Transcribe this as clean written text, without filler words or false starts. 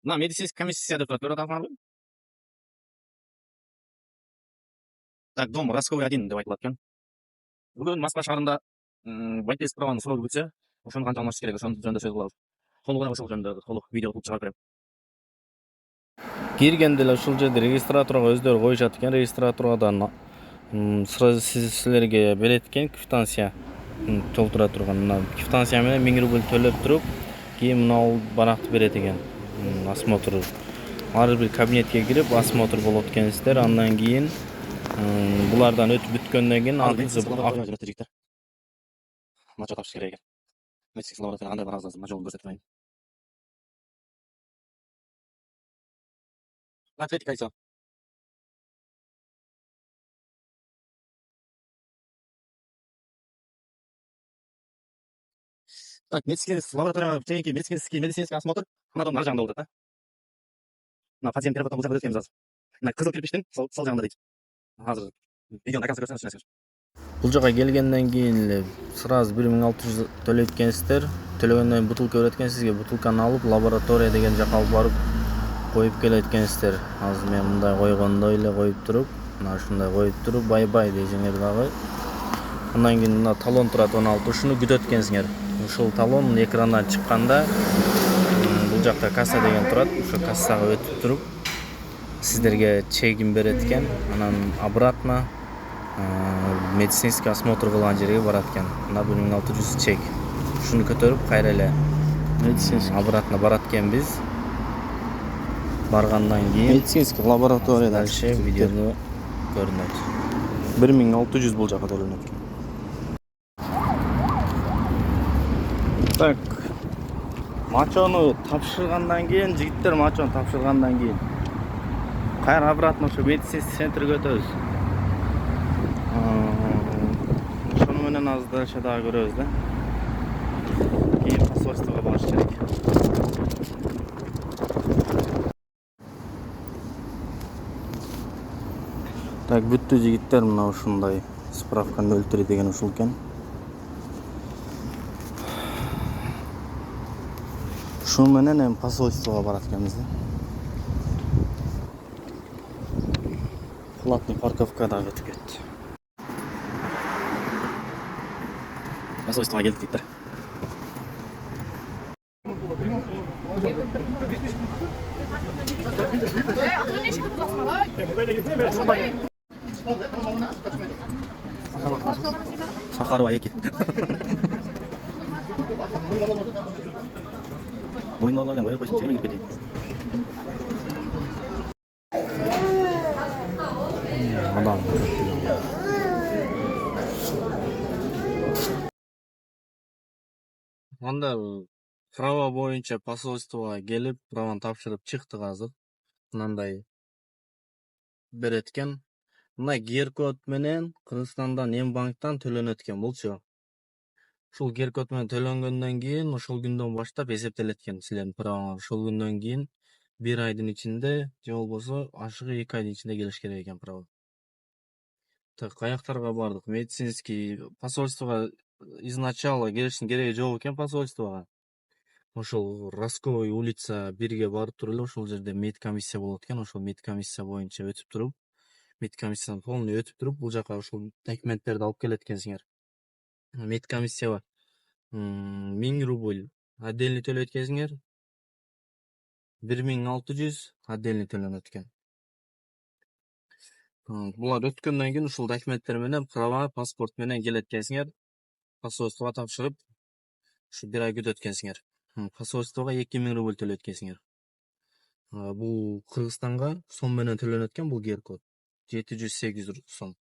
мына медицинский комиссия деп турат, көріп атасыңарбы? Так, дом Росковый 1 деп айтылат экен. Бүгүн Москва шаарында Войтес праванын сроогу бүтсө, ошону кантип алмашыш керек, ошону жөнүндө сөз кылабыз. Толугу ошол жөнүндө толук видео кылып чыгарып берем. Киргенде эле ушул жерде регистратурга өздөрү коюшат экен. Регистратурадан сразу силерге берет экен квитанция толтура турган. Мына квитанция менен 1000 рубль төлөп туруп, кийин мына баракты берет экен. Осмотр. Ар бир кабинетке кирип осмотр болот экенсиздер. Андан кийин булардан өтүп бүткөндөн кийин жигиттер. Начо тапшырыш керек экен. Медицинский лаборатория кандай барабыз, мына жолун көрсөтүп коеюн. Ответь, кайсы? Так, медицинский лаборатория, медицинский осмотр. Мына дом нар жагында болот да. Мына пациент переходтон бул жака өткөнбүз азыр. Мына кызыл кирпичтин сол жагында дейт. Азыр видеону до конца көрсөңүз. Бул жака келгенден кийин эле сразу 1600 төлөйт экенсиздер. Төлөгөндөн кийин бутылка берет экен, сизге бутылканы алып лаборатория деген жака алып барып коюп келет экенсиздер. Азыр мен мындай койгондой эле коюп туруп, мына ушундай коюп туруп бай-бай дейсиңер дагы. Андан кийин мына талон турат 16, ушуну күтөт экенсиңер. Ушул талон экрандан чыкканда бул жакта касса деген турат. Ошо кассага өтүп туруп сиздерге чегин берет экен. Анан обратно медицинский осмотр кылган жерге барат экен. Мына 1600 чек. Ушуну көтөрүп кайра эле медицинский обратно барат экенбиз. Баргандан кийин Медицинский лабораторияда дальше видеону көрүнөт. 1600 бул жака төлөнөт экен. Так, мачону тапшыргандан кийин, жигиттер мачону тапшыргандан кийин кайра обратно ошо медицинский центрге өтөбүз. Ошону менен азыр дальше дагы көрөбүз да. Кийин посольствого барыш керек. Так, бүттү жигиттер, мына ушундай справканы өлтүрүү деген ушул экен. Ушун менен эми посольствого барат экенбиз да. Платный парковка дагы өтүп кетти. Посольствого келдик дейт. Сахарова эки. Боюнлаган коюп койсун, жерге кирип кетейин. Адам. Анда права боюнча посольствого келип, праваны тапшырып чыктык азыр. Мындай берет экен. Мына QR-код менен Кыргызстандан Эмбанктан төлөнөт экен булчу. Ушул QR-код менен төлөнгөндөн кийин ошол күндөн баштап эсептелет экен силердин праваңар. Ошол күндөн кийин 1 айдын ичинде, же болбосо ашыгы 2 айдын ичинде келиш керек экен права. Так, каяктарга бардык? Медицинский посольствого изначально келиштин кереги жок экен посольствого. Ошол Росковый улица 1ге барып туруп эле ошол жерде медкомиссия болот экен. Ошол медкомиссия боюнча өтүп туруп, медкомиссияны полный өтүп туруп, бул жака ошол документтерди алып келет экенсиңер. Медкомиссияга 1000 рубль отдельный төлөйт экенсиңер. 1600 отдельный төлөнөт экен. Булар өткөндөн кийин ушул документтер менен права, паспорт менен келет экенсиңер. Посольствого тапшырып, ушу 1 ай күтөт экенсиңер. Посольствого 2000 рубль төлөйт экенсиңер. Бул Кыргызстанга сом менен төлөнөт экен бул QR-код. 700-800 сом.